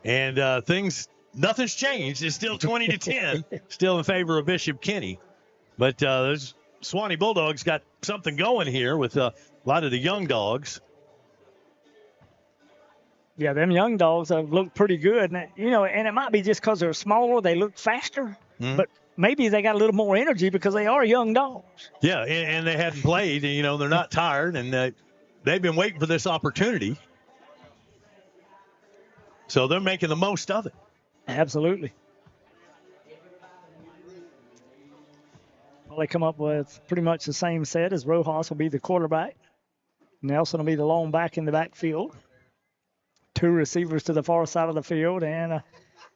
And nothing's changed. It's still 20-10, still in favor of Bishop Kenny. But those Suwannee Bulldogs got something going here with a lot of the young dogs. Yeah, them young dogs have looked pretty good. And, and it might be just because they're smaller, they look faster. Mm-hmm. But maybe they got a little more energy because they are young dogs. Yeah, and they hadn't played. And, they're not tired, and they've been waiting for this opportunity. So they're making the most of it. Absolutely. Well, they come up with pretty much the same set as Rojas will be the quarterback. Nelson will be the lone back in the backfield. 2 receivers to the far side of the field and a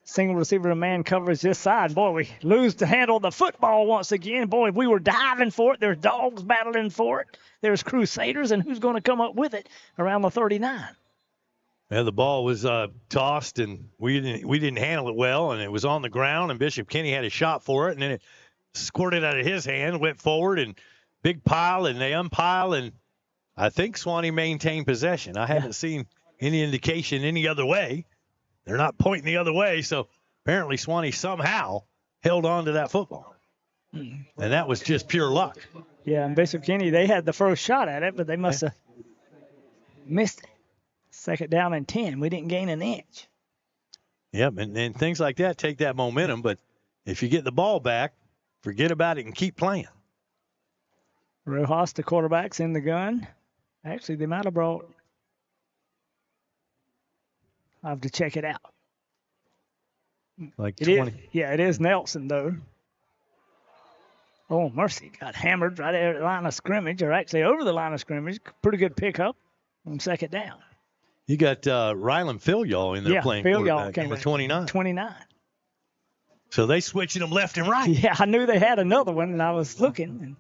single receiver and man coverage this side. Boy, we lose to handle the football once again. Boy, we were diving for it. There's dogs battling for it. There's Crusaders, and who's going to come up with it around the 39? Yeah, the ball was tossed, and we didn't handle it well, and it was on the ground, and Bishop Kenny had a shot for it, and then it squirted out of his hand, went forward, and big pile, and they unpile, and I think Suwannee maintained possession. I haven't seen any indication any other way. They're not pointing the other way, so apparently Suwannee somehow held on to that football. And that was just pure luck. Yeah, and Bishop Kenny, they had the first shot at it, but they must have missed it. 2nd down and 10. We didn't gain an inch. Yep, and things like that take that momentum, but if you get the ball back, forget about it and keep playing. Rojas, the quarterback's in the gun. Actually, they might have brought... I'll have to check it out. Like 20. It is Nelson, though. Oh, mercy. Got hammered right there at the line of scrimmage, or actually over the line of scrimmage. Pretty good pickup on 2nd down. You got Rylan Phil-Yaw in there playing quarterback, number 29. 29. So they switching them left and right. Yeah, I knew they had another one, and I was looking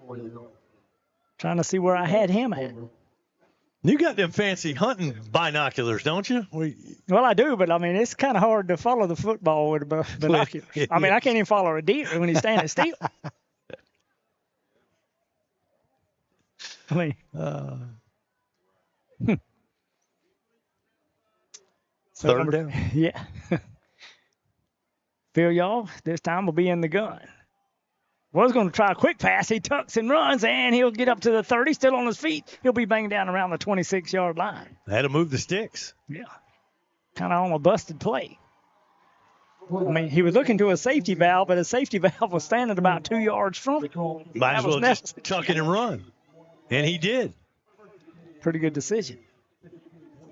and trying to see where I had him at. You got them fancy hunting binoculars, don't you? Well, I do, but, it's kind of hard to follow the football with binoculars. I can't even follow a deer when he's standing still. Third down. Yeah. Phil-Yaw this time will be in the gun. Was going to try a quick pass. He tucks and runs, and he'll get up to the 30, still on his feet. He'll be banged down around the 26-yard line. Had to move the sticks. Yeah. Kind of on a busted play. He was looking to a safety valve, but a safety valve was standing about 2 yards from him. Might as well just tuck it and run. And he did. Pretty good decision.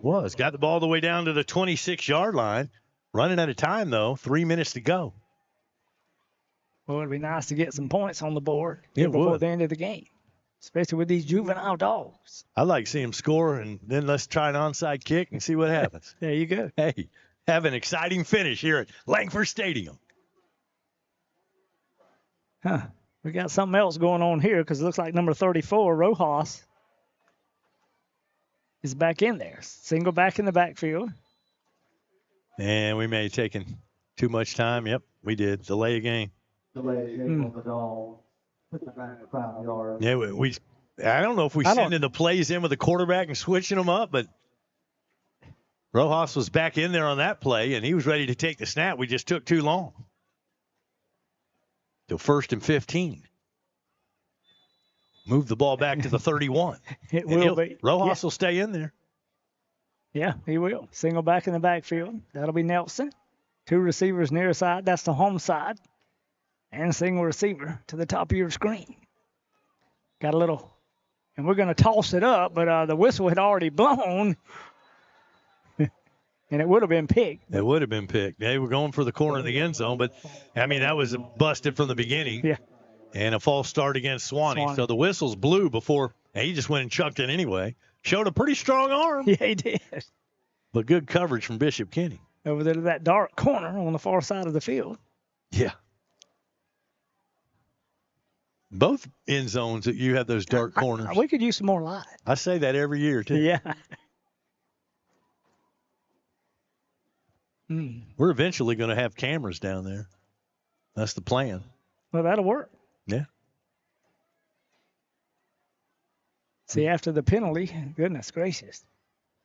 Got the ball all the way down to the 26-yard line. Running out of time, though. 3 minutes to go. Well, it'd be nice to get some points on the board before the end of the game, especially with these juvenile dogs. I'd like to see them score, and then let's try an onside kick and see what happens. There you go. Hey, have an exciting finish here at Langford Stadium. We got something else going on here because it looks like number 34, Rojas, is back in there. Single back in the backfield. And we may have taken too much time. Yep, we did. Delay a game. On the dog. Put the back 5 yards. Yeah, I don't know if we sending the plays in with the quarterback and switching them up, but Rojas was back in there on that play, and he was ready to take the snap. We just took too long. So 1st and 15. Move the ball back to the 31. It will be. Rojas will stay in there. Yeah, he will. Single back in the backfield. That'll be Nelson. 2 receivers near side. That's the home side. And single receiver to the top of your screen. Got a little, and we're going to toss it up, but the whistle had already blown, and it would have been picked. It would have been picked. They were going for the corner of the end zone, but, that was busted from the beginning. Yeah. And a false start against Suwannee. So the whistles blew before, and he just went and chucked it anyway. Showed a pretty strong arm. Yeah, he did. But good coverage from Bishop Kenny. Over there to that dark corner on the far side of the field. Yeah. Both end zones that you have those dark corners. We could use some more light. I say that every year, too. Yeah. We're eventually going to have cameras down there. That's the plan. Well, that'll work. Yeah. See, after the penalty, goodness gracious.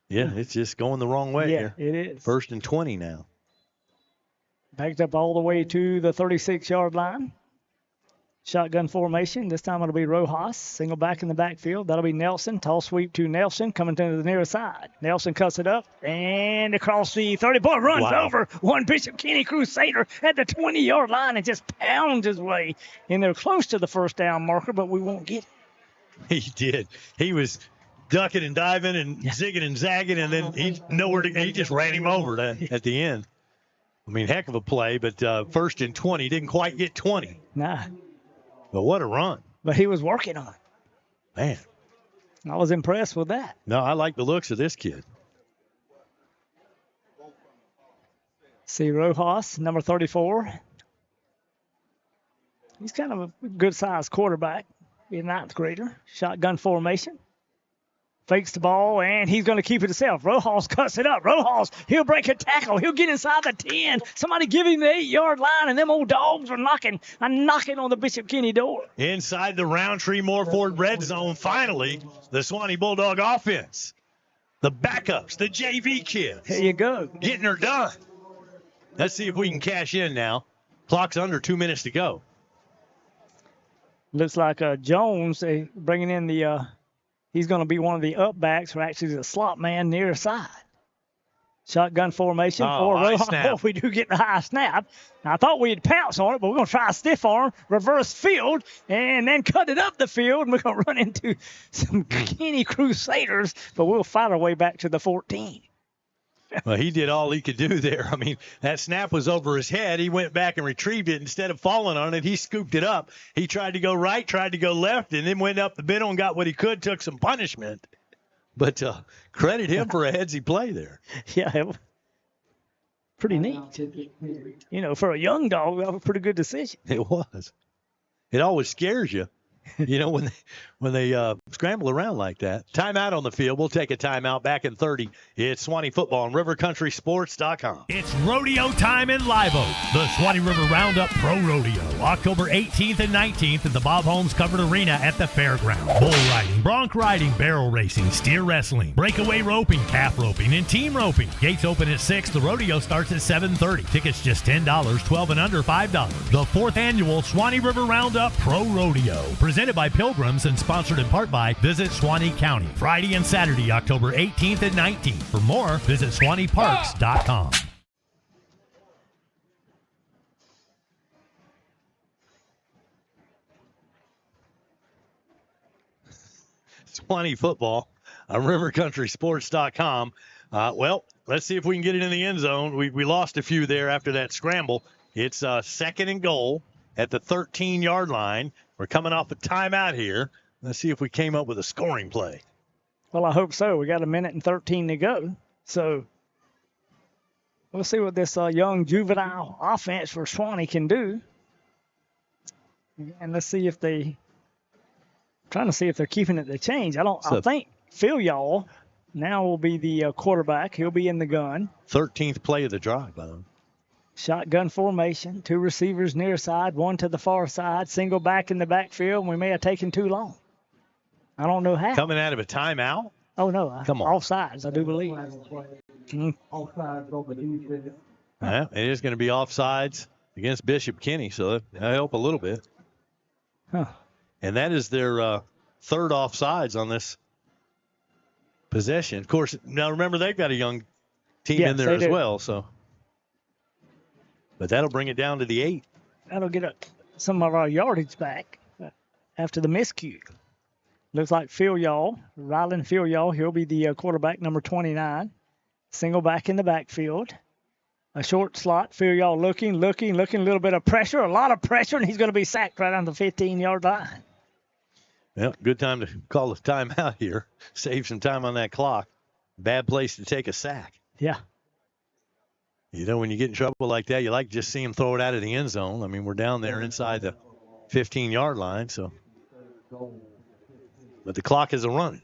Yeah, it's just going the wrong way Yeah, here. it is. 1st and 20 now. Backed up all the way to the 36-yard line. Shotgun formation. This time it'll be Rojas. Single back in the backfield. That'll be Nelson. Tall sweep to Nelson. Coming to the near side. Nelson cuts it up. And across the 30. Boy, runs over one Bishop Kenny Crusader at the 20-yard line and just pounds his way in there close to the first down marker, but we won't get it. He did. He was ducking and diving and zigging and zagging, and then he just ran him over at the end. I mean, heck of a play, but 1st and 20. Didn't quite get 20. Nah. But what a run. But he was working on it. Man. I was impressed with that. No, I like the looks of this kid. See Rojas, number 34. He's kind of a good-sized quarterback. Be a 9th grader. Shotgun formation. Fakes the ball, and he's going to keep it himself. Rojas cuts it up. Rojas, he'll break a tackle. He'll get inside the 10. Somebody give him the 8-yard line, and them old dogs are knocking on the Bishop Kenny door. Inside the Roundtree Morford red zone, finally, the Suwannee Bulldog offense. The backups, the JV kids. There you go. Getting her done. Let's see if we can cash in now. Clock's under 2 minutes to go. Looks like Jones, bringing in the he's going to be one of the up backs, or actually the slot man near side. Shotgun formation for Rojas. Oh, we do get the high snap. Now, I thought we'd pounce on it, but we're going to try a stiff arm, reverse field, and then cut it up the field. And we're going to run into some Kenny Crusaders, but we'll fight our way back to the 14. Well, he did all he could do there. I mean, that snap was over his head. He went back and retrieved it. Instead of falling on it, he scooped it up. He tried to go right, tried to go left, and then went up the middle and got what he could, took some punishment. But credit him for a headsy play there. Yeah, pretty neat. You know, for a young dog, that was a pretty good decision. It was. It always scares you. You know, when they scramble around like that. Timeout on the field. We'll take a timeout back in 30. It's Suwannee football on rivercountrysports.com. It's rodeo time in Live Oak. The Suwannee River Roundup Pro Rodeo. October 18th and 19th at the Bob Holmes Covered Arena at the fairground. Bull riding, bronc riding, barrel racing, steer wrestling, breakaway roping, calf roping, and team roping. Gates open at 6. The rodeo starts at 7:30. Tickets just $10, 12 and under $5. The 4th annual Suwannee River Roundup Pro Rodeo. Presented by Pilgrims and sponsored in part by Visit Suwannee County. Friday and Saturday, October 18th and 19th. For more, visit SuwanneeParks.com. Suwannee football on rivercountrysports.com. Well, let's see if we can get it in the end zone. We lost a few there after that scramble. It's 2nd and goal at the 13-yard line. We're coming off a timeout here. Let's see if we came up with a scoring play. Well, I hope so. We got 1 minute and 13 to go. So we'll see what this young juvenile offense for Suwannee can do. And let's see if trying to see if they're keeping it to change. I think Phil Y'all now will be the quarterback. He'll be in the gun. 13th play of the drive, by the way. Shotgun formation, 2 receivers near side, 1 to the far side, single back in the backfield. We may have taken too long. I don't know how. Coming out of a timeout? Oh, no. Come on. Offsides, I do believe. Offsides over defense. Yeah, it is going to be offsides against Bishop Kenny, so that'll help a little bit. Huh. And that is their 3rd offsides on this possession. Of course, now remember, they've got a young team in there as well, so. But that'll bring it down to the 8. That'll get some of our yardage back after the miscue. Looks like Phil Y'all, Ryland Phil Y'all, he'll be the quarterback, number 29. Single back in the backfield. A short slot, Phil Y'all looking, a little bit of pressure, a lot of pressure, and he's going to be sacked right on the 15-yard line. Well, good time to call a timeout here. Save some time on that clock. Bad place to take a sack. Yeah. You know, when you get in trouble like that, you like to just see him throw it out of the end zone. I mean, we're down there inside the 15-yard line, so. But the clock is running.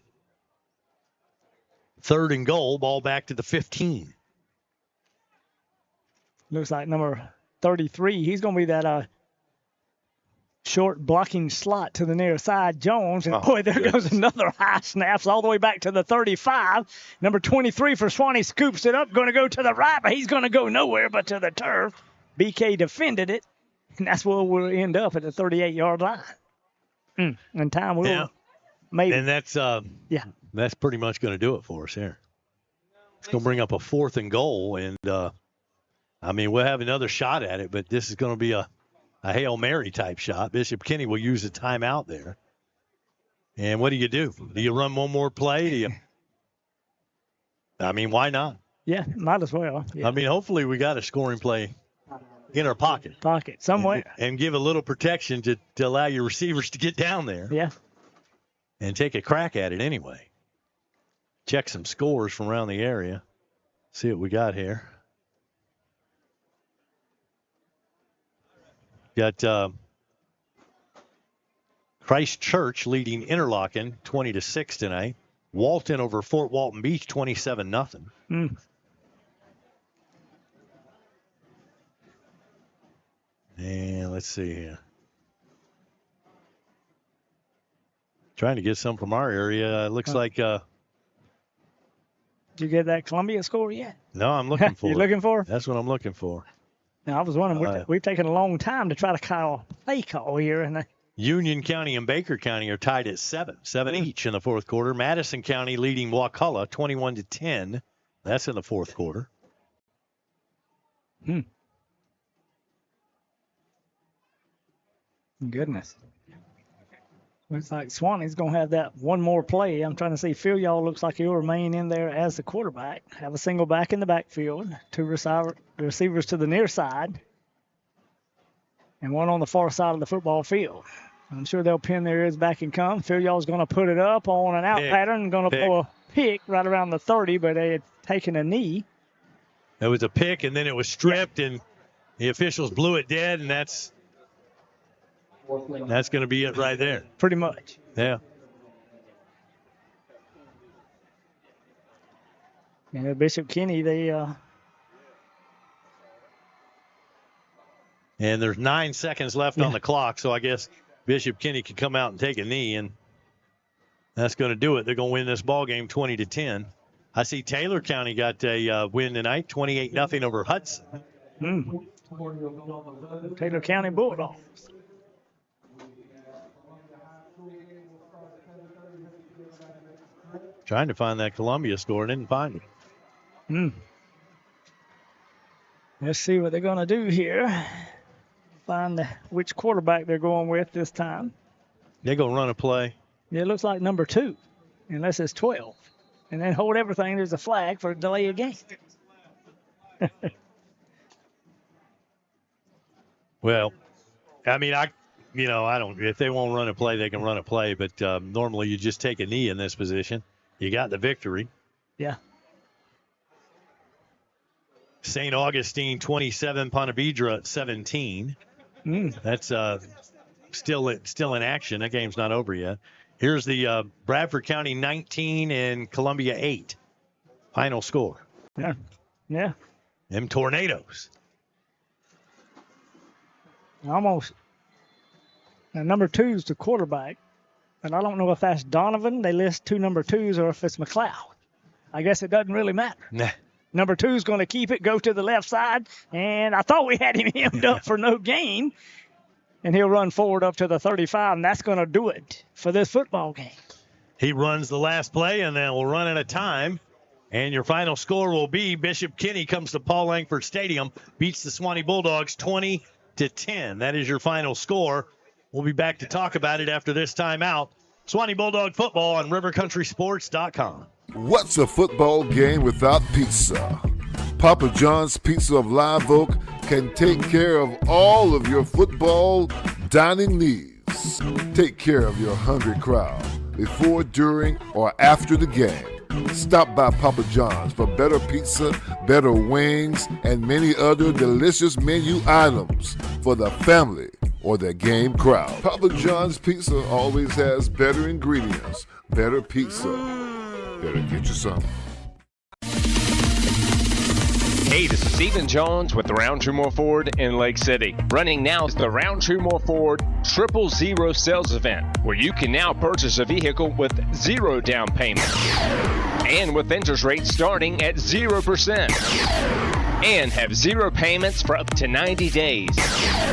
3rd and goal, ball back to the 15. Looks like number 33. He's going to be that short blocking slot to the near side, Jones. And, boy, there goodness. goes another high snaps all the way back to the 35. Number 23 for Suwannee scoops it up, going to go to the right, but he's going to go nowhere but to the turf. BK defended it, and that's where we'll end up at the 38-yard line. And time will maybe. And that's that's pretty much going to do it for us here. It's going to bring up a 4th and goal, and we'll have another shot at it, but this is going to be a Hail Mary type shot. Bishop Kenny will use a timeout there. And what do? Do you run one more play? Why not? Yeah, might as well. Yeah. Hopefully we got a scoring play in our pocket. Somewhere. And give a little protection to allow your receivers to get down there. Yeah. And take a crack at it anyway. Check some scores from around the area. See what we got here. Got Christ Church leading Interlochen 20-6 tonight. Walton over Fort Walton Beach 27-0. And let's see here. Trying to get some from our area. Looks like. Did you get that Columbia score yet? No, I'm looking for. You're looking for? That's what I'm looking for. Now, I was wondering, we've taken a long time to try to call a play call here. And Union County and Baker County are tied at 7 each in the fourth quarter. Madison County leading Wakulla 21-10. That's in the fourth quarter. Goodness. Looks like Suwannee's going to have that one more play. I'm trying to see. Phil, y'all looks like he'll remain in there as the quarterback. Have a single back in the backfield. 2 receivers to the near side. And 1 on the far side of the football field. I'm sure they'll pin their ears back and come. Phil, y'all's going to put it up on an out pattern. Going to pull a pick right around the 30, but they had taken a knee. It was a pick, and then it was stripped, and the officials blew it dead, and that's going to be it right there. Pretty much. Yeah. And Bishop Kenny, And there's 9 seconds left on the clock, so I guess Bishop Kenny can come out and take a knee, and that's going to do it. They're going to win this ball game 20-10. I see Taylor County got a win tonight, 28-0 over Hudson. Taylor County Bulldogs. Trying to find that Columbia score, didn't find it. Let's see what they're going to do here. Find which quarterback they're going with this time. They're going to run a play. It looks like number 2, unless it's 12. And then hold everything. There's a flag for a delay of game. Well, I don't. If they won't run a play, they can run a play. But normally you just take a knee in this position. You got the victory. Yeah. St. Augustine 27, Ponte Vedra 17. That's still in action. That game's not over yet. Here's the Bradford County 19 and Columbia 8. Final score. Yeah. Them Tornadoes. Almost. Now, number 2 is the quarterback. And I don't know if that's Donovan. They list 2 number 2s or if it's McLeod. I guess it doesn't really matter. Nah. Number 2 is going to keep it, go to the left side. And I thought we had him hemmed up for no gain. And he'll run forward up to the 35, and that's going to do it for this football game. He runs the last play, and then we'll run out of time. And your final score will be Bishop Kenny comes to Paul Langford Stadium, beats the Suwannee Bulldogs 20-10. That is your final score. We'll be back to talk about it after this timeout. Suwannee Bulldog football on rivercountrysports.com. What's a football game without pizza? Papa John's Pizza of Live Oak can take care of all of your football dining needs. Take care of your hungry crowd before, during, or after the game. Stop by Papa John's for better pizza, better wings, and many other delicious menu items for the family or the game crowd. Papa John's Pizza always has better ingredients, better pizza. Better get you some. Hey, this is Stephen Jones with the Roundtree Moore Ford in Lake City. Running now is the Roundtree Moore Ford 000 sales event, where you can now purchase a vehicle with 0 down payment and with interest rates starting at 0% and have 0 payments for up to 90 days.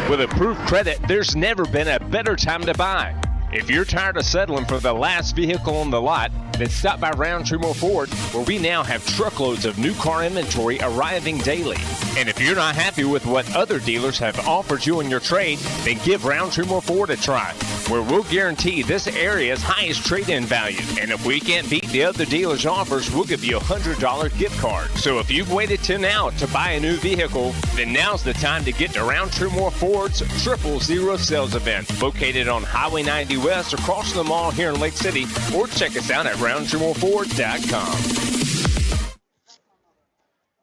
With approved credit, there's never been a better time to buy. If you're tired of settling for the last vehicle on the lot, then stop by Roundtree Moore Ford, where we now have truckloads of new car inventory arriving daily. And if you're not happy with what other dealers have offered you in your trade, then give Roundtree Moore Ford a try, where we'll guarantee this area's highest trade-in value. And if we can't beat the other dealers' offers, we'll give you a $100 gift card. So if you've waited till now to buy a new vehicle, then now's the time to get to Roundtree Moore Ford's 000 sales event, located on Highway 90 West across the mall here in Lake City, or check us out at RoundtreeMoreFord.com.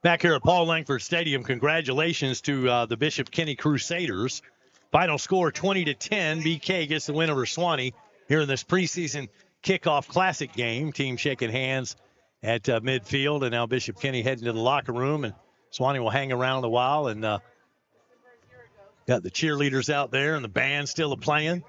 Back here at Paul Langford Stadium, congratulations to the Bishop Kenny Crusaders. Final score 20-10. BK gets the win over Suwannee here in this preseason kickoff classic game. Team shaking hands at midfield, and now Bishop Kenny heading to the locker room, and Suwannee will hang around a while. And got the cheerleaders out there, and the band still playing.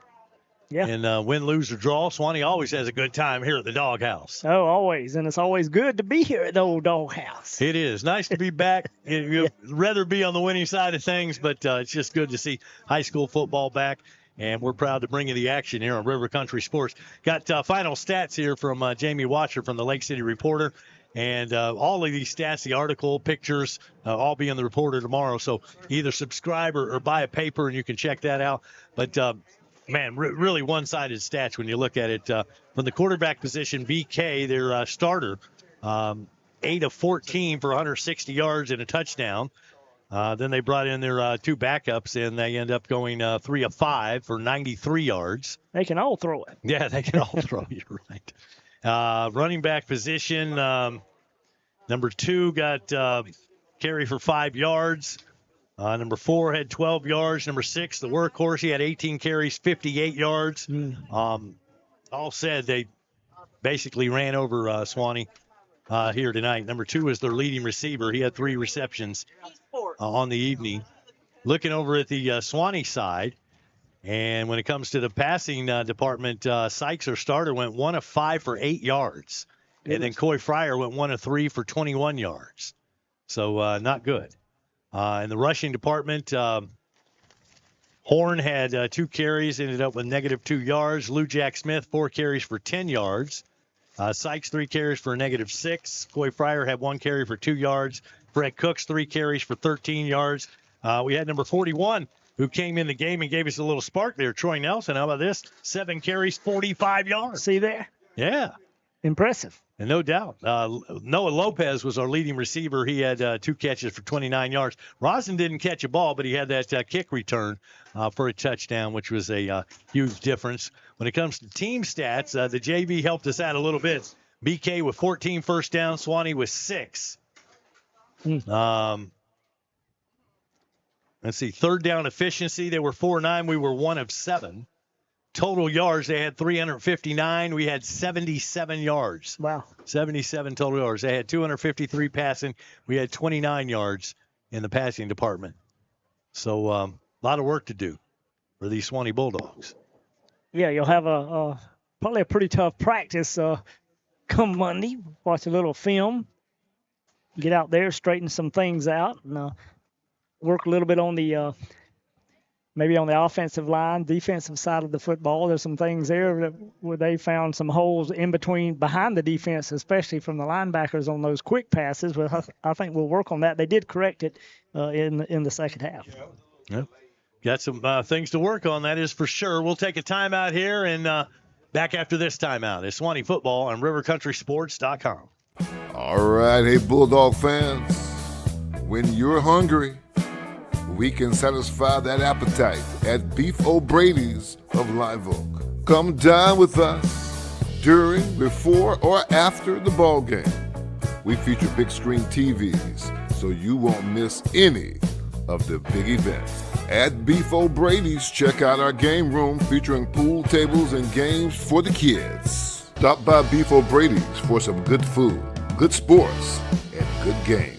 Yeah. And win, lose, or draw, Suwannee always has a good time here at the Doghouse. Oh, always. And it's always good to be here at the old Doghouse. It is. Nice to be back. You'd rather be on the winning side of things, but it's just good to see high school football back. And we're proud to bring you the action here on River Country Sports. Got final stats here from Jamie Watcher from the Lake City Reporter. And all of these stats, the article, pictures, all be in the Reporter tomorrow. So either subscribe or buy a paper, and you can check that out. But man, really one-sided stats when you look at it. From the quarterback position, BK, their starter, 8 of 14 for 160 yards and a touchdown. Then they brought in their 2 backups, and they end up going 3 of 5 for 93 yards. They can all throw it. Yeah, they can all throw. You're right. Running back position, number 2 got carry for 5 yards. Number 4 had 12 yards. Number 6, the workhorse, he had 18 carries, 58 yards. All said, they basically ran over Suwannee here tonight. Number 2 is their leading receiver. He had 3 receptions on the evening. Looking over at the Suwannee side, and when it comes to the passing department, Sykes, their starter, went 1 of 5 for 8 yards. And then Coy Fryer went 1 of 3 for 21 yards. So not good. In the rushing department, Horn had 2 carries, ended up with -2 yards. Lou Jack Smith, 4 carries for 10 yards. Sykes, 3 carries for -6. Coy Fryer had 1 carry for 2 yards. Brett Cooks, 3 carries for 13 yards. We had number 41, who came in the game and gave us a little spark there, Troy Nelson. How about this? 7 carries, 45 yards. See there? Yeah. Impressive. And no doubt. Noah Lopez was our leading receiver. He had 2 catches for 29 yards. Rosen didn't catch a ball, but he had that kick return for a touchdown, which was a huge difference. When it comes to team stats, the JV helped us out a little bit. BK with 14 first downs, Suwannee with 6. Let's see, third down efficiency, they were 4-9. We were 1 of 7. Total yards, they had 359. We had 77 yards. Wow. 77 total yards. They had 253 passing. We had 29 yards in the passing department. So a lot of work to do for these Suwannee Bulldogs. Yeah, you'll have probably a pretty tough practice come Monday. Watch a little film. Get out there, straighten some things out, and work a little bit on the maybe on the offensive line, defensive side of the football. There's some things there where they found some holes in between, behind the defense, especially from the linebackers on those quick passes. But I think we'll work on that. They did correct it in the second half. Yeah. Got some things to work on, that is for sure. We'll take a timeout here, and back after this timeout is Suwannee Football on RiverCountrySports.com. All right, hey Bulldog fans, when you're hungry, we can satisfy that appetite at Beef O'Brady's of Live Oak. Come dine with us during, before, or after the ball game. We feature big screen TVs, so you won't miss any of the big events. At Beef O'Brady's, check out our game room featuring pool tables and games for the kids. Stop by Beef O'Brady's for some good food, good sports, and good games.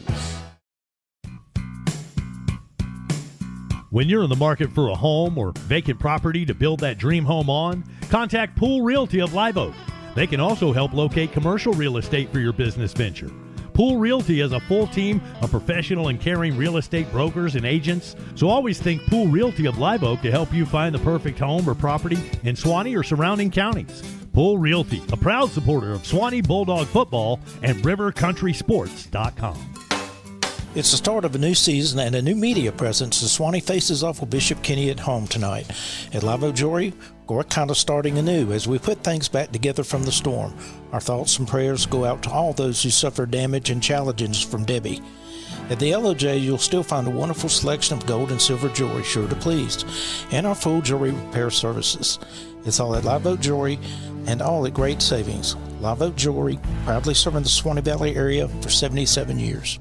When you're in the market for a home or vacant property to build that dream home on, contact Pool Realty of Live Oak. They can also help locate commercial real estate for your business venture. Pool Realty has a full team of professional and caring real estate brokers and agents, so always think Pool Realty of Live Oak to help you find the perfect home or property in Suwannee or surrounding counties. Pool Realty, a proud supporter of Suwannee Bulldog football and rivercountrysports.com. It's the start of a new season and a new media presence as Suwannee faces off with Bishop Kenny at home tonight. At Live Oak Jewelry, we're kind of starting anew as we put things back together from the storm. Our thoughts and prayers go out to all those who suffered damage and challenges from Debbie. At the LOJ, you'll still find a wonderful selection of gold and silver jewelry sure to please, and our full jewelry repair services. It's all at Live Oak Jewelry and all at great savings. Live Oak Jewelry, proudly serving the Suwannee Valley area for 77 years.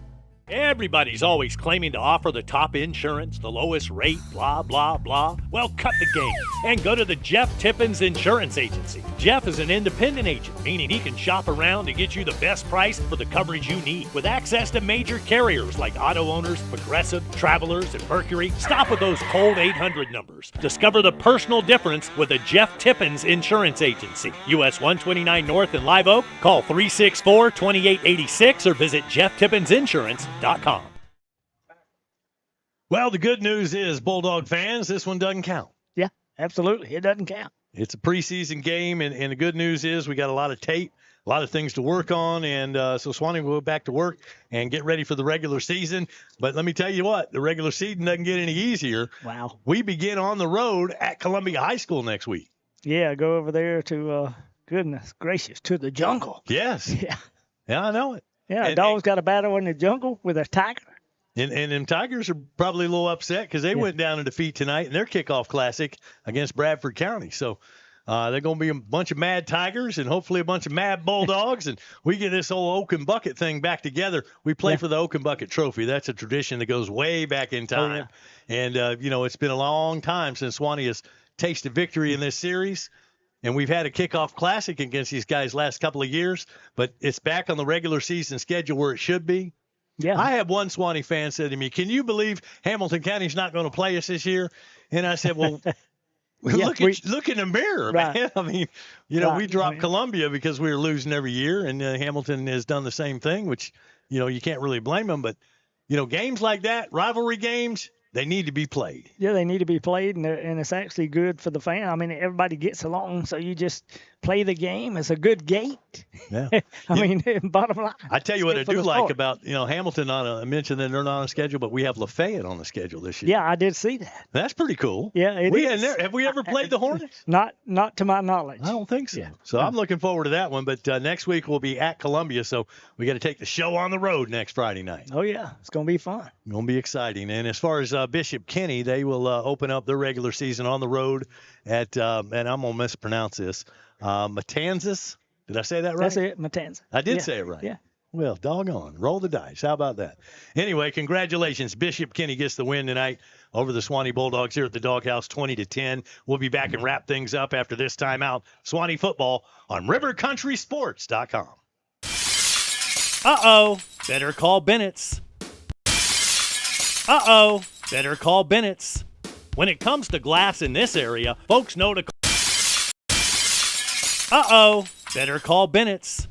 Everybody's always claiming to offer the top insurance, the lowest rate, blah, blah, blah. Well, cut the game and go to the Jeff Tippins Insurance Agency. Jeff is an independent agent, meaning he can shop around to get you the best price for the coverage you need. With access to major carriers like Auto Owners, Progressive, Travelers, and Mercury, stop with those cold 800 numbers. Discover the personal difference with the Jeff Tippins Insurance Agency. US 129 North in Live Oak. Call 364-2886 or visit jefftippensinsurance.com. Well, the good news is, Bulldog fans, this one doesn't count. Yeah, absolutely. It doesn't count. It's a preseason game, and the good news is we got a lot of tape, a lot of things to work on, and so Suwannee will go back to work and get ready for the regular season. But let me tell you what, the regular season doesn't get any easier. Wow. We begin on the road at Columbia High School next week. Yeah, go over there to, goodness gracious, to the jungle. Yes. Yeah. Yeah, I know it. Yeah, a dog's got a battle in the jungle with a tiger. And them Tigers are probably a little upset because they went down in defeat tonight in their kickoff classic against Bradford County. So they're going to be a bunch of mad Tigers and hopefully a bunch of mad Bulldogs. And we get this whole Oak and Bucket thing back together. We play for the Oak and Bucket Trophy. That's a tradition that goes way back in time. And, it's been a long time since Suwannee has tasted victory in this series. And we've had a kickoff classic against these guys last couple of years, but it's back on the regular season schedule where it should be. Yeah. I had one Suwannee fan said to me, "Can you believe Hamilton County's not going to play us this year?" And I said, "Well, look in the mirror, man. I mean, we dropped Columbia because we were losing every year, and Hamilton has done the same thing, which, you can't really blame them. But, games like that, rivalry games, they need to be played. Yeah, they need to be played, and it's actually good for the fan. I mean, everybody gets along, so you just play the game. It's a good gate. Yeah. Bottom line. I tell you what I do like about, Hamilton, I mentioned that they're not on a schedule, but we have Lafayette on the schedule this year. Yeah, I did see that. That's pretty cool. Yeah, it is. Have we ever played the Hornets? Not to my knowledge. I don't think so. Yeah. So I'm looking forward to that one. But next week we'll be at Columbia, so we got to take the show on the road next Friday night. Oh, yeah. It's going to be fun. Going to be exciting. And as far as Bishop Kenny, they will open up their regular season on the road at, and I'm going to mispronounce this, Matanzas. Did I say that right? That's it, Matanzas. I did say it right. Yeah. Well, doggone. Roll the dice. How about that? Anyway, congratulations. Bishop Kenny gets the win tonight over the Suwannee Bulldogs here at the Doghouse, 20-10. We'll be back and wrap things up after this timeout. Suwannee football on rivercountrysports.com. Uh-oh, better call Bennett's. Uh-oh, better call Bennett's. When it comes to glass in this area, folks know to Uh-oh, better call Bennett's.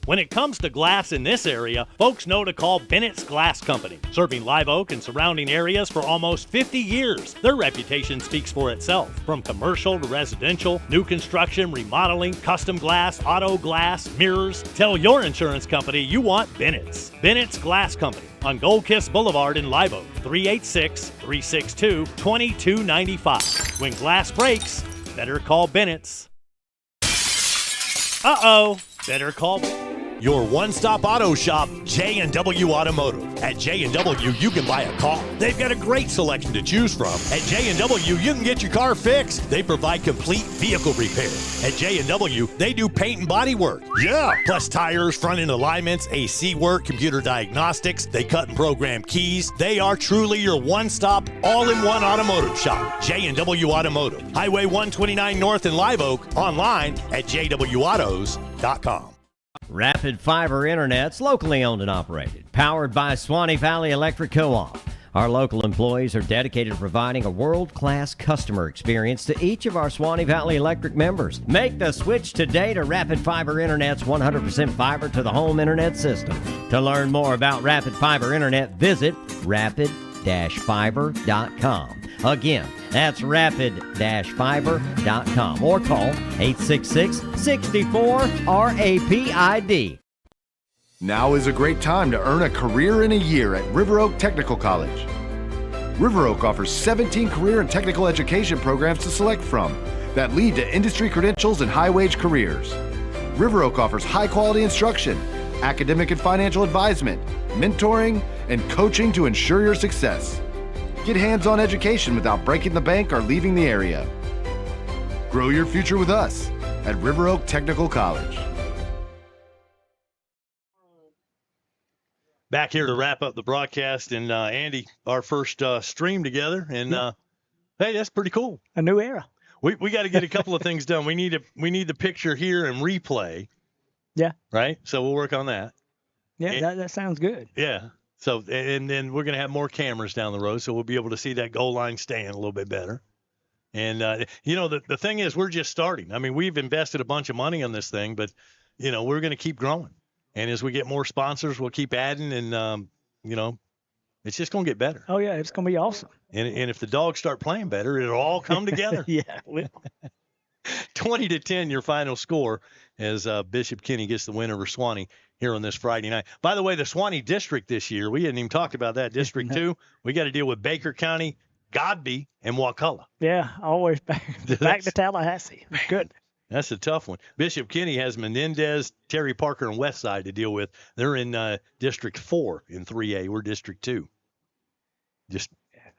When it comes to glass in this area, folks know to call Bennett's Glass Company. Serving Live Oak and surrounding areas for almost 50 years. Their reputation speaks for itself. From commercial to residential, new construction, remodeling, custom glass, auto glass, mirrors. Tell your insurance company you want Bennett's. Bennett's Glass Company on Gold Kiss Boulevard in Live Oak. 386-362-2295. When glass breaks, better call Bennett's. Uh-oh, better call Your one-stop auto shop, J&W Automotive. At J&W, you can buy a car. They've got a great selection to choose from. At J&W, you can get your car fixed. They provide complete vehicle repair. At J&W, they do paint and body work. Yeah, plus tires, front-end alignments, AC work, computer diagnostics. They cut and program keys. They are truly your one-stop, all-in-one automotive shop. J&W Automotive. Highway 129 North in Live Oak. Online at jwautos.com. Rapid Fiber Internet's locally owned and operated, powered by Suwannee Valley Electric Co-op. Our local employees are dedicated to providing a world-class customer experience to each of our Suwannee Valley Electric members. Make the switch today to Rapid Fiber Internet's 100% fiber to the home internet system. To learn more about Rapid Fiber Internet, visit rapid-fiber.com. Again, that's rapid-fiber.com or call 866-64-RAPID. Now is a great time to earn a career in a year at River Oak Technical College. River Oak offers 17 career and technical education programs to select from that lead to industry credentials and high-wage careers. River Oak offers high-quality instruction, academic and financial advisement, mentoring, and coaching to ensure your success. Get hands-on education without breaking the bank or leaving the area. Grow your future with us at River Oak Technical College. Back here to wrap up the broadcast, and Andy, our first stream together, and hey, that's pretty cool. A new era. We got to get a couple of things done. We need the picture here and replay. Yeah. Right. So we'll work on that. Yeah, that sounds good. Yeah. So and then we're gonna have more cameras down the road, so we'll be able to see that goal line stand a little bit better. And the thing is, we're just starting. I mean, we've invested a bunch of money on this thing, but we're gonna keep growing. And as we get more sponsors, we'll keep adding, and it's just gonna get better. Oh yeah, it's gonna be awesome. And if the dogs start playing better, it'll all come together. Yeah. 20-10, your final score, as Bishop Kenny gets the win over Suwannee here on this Friday night. By the way, the Suwannee district this year, we hadn't even talked about that district too. We got to deal with Baker County, Godby, and Wakulla. Yeah, always back to Tallahassee. Good. That's a tough one. Bishop Kenny has Menendez, Terry Parker, and Westside to deal with. They're in District 4 in 3A. We're District 2. Just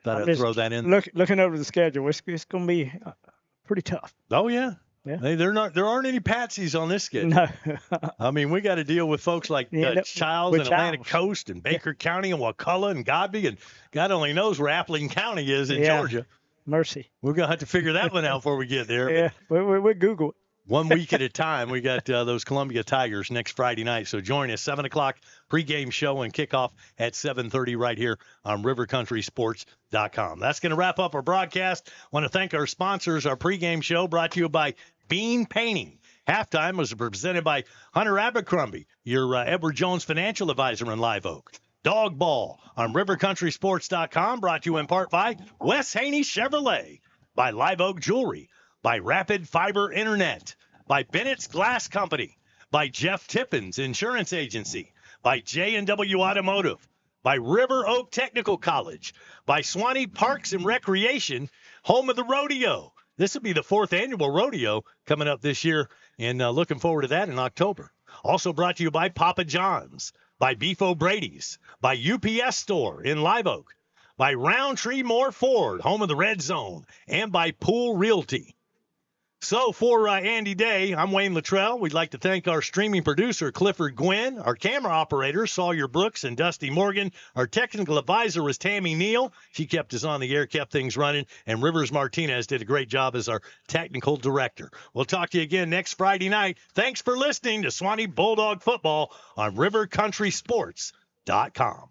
thought I'd throw that in. Looking over the schedule, it's going to be pretty tough. Oh, yeah. Yeah. Hey, there aren't any patsies on this schedule. No. I mean, we got to deal with folks like Childs and Atlantic Coast and Baker County and Wakulla and Godby, and God only knows where Appling County is in Georgia. Mercy. We're going to have to figure that one out before we get there. Yeah, we Google it. 1 week at a time. We got those Columbia Tigers next Friday night. So join us, 7 o'clock pregame show and kickoff at 7:30 right here on rivercountrysports.com. That's going to wrap up our broadcast. Want to thank our sponsors. Our pregame show brought to you by Bean Painting. Halftime was presented by Hunter Abercrombie, your Edward Jones financial advisor in Live Oak. Dog Ball on rivercountrysports.com, brought to you in part by Wes Haney Chevrolet, by Live Oak Jewelry, by Rapid Fiber Internet, by Bennett's Glass Company, by Jeff Tippins Insurance Agency, by J&W Automotive, by River Oak Technical College, by Suwannee Parks and Recreation, home of the rodeo. This will be the 4th annual rodeo coming up this year, and looking forward to that in October. Also brought to you by Papa John's, by Beef O'Brady's, by UPS Store in Live Oak, by Roundtree Moore Ford, home of the Red Zone, and by Pool Realty. So for Andy Day, I'm Wayne Luttrell. We'd like to thank our streaming producer, Clifford Gwynn, our camera operator, Sawyer Brooks and Dusty Morgan. Our technical advisor was Tammy Neal. She kept us on the air, kept things running. And Rivers Martinez did a great job as our technical director. We'll talk to you again next Friday night. Thanks for listening to Suwannee Bulldog Football on rivercountrysports.com.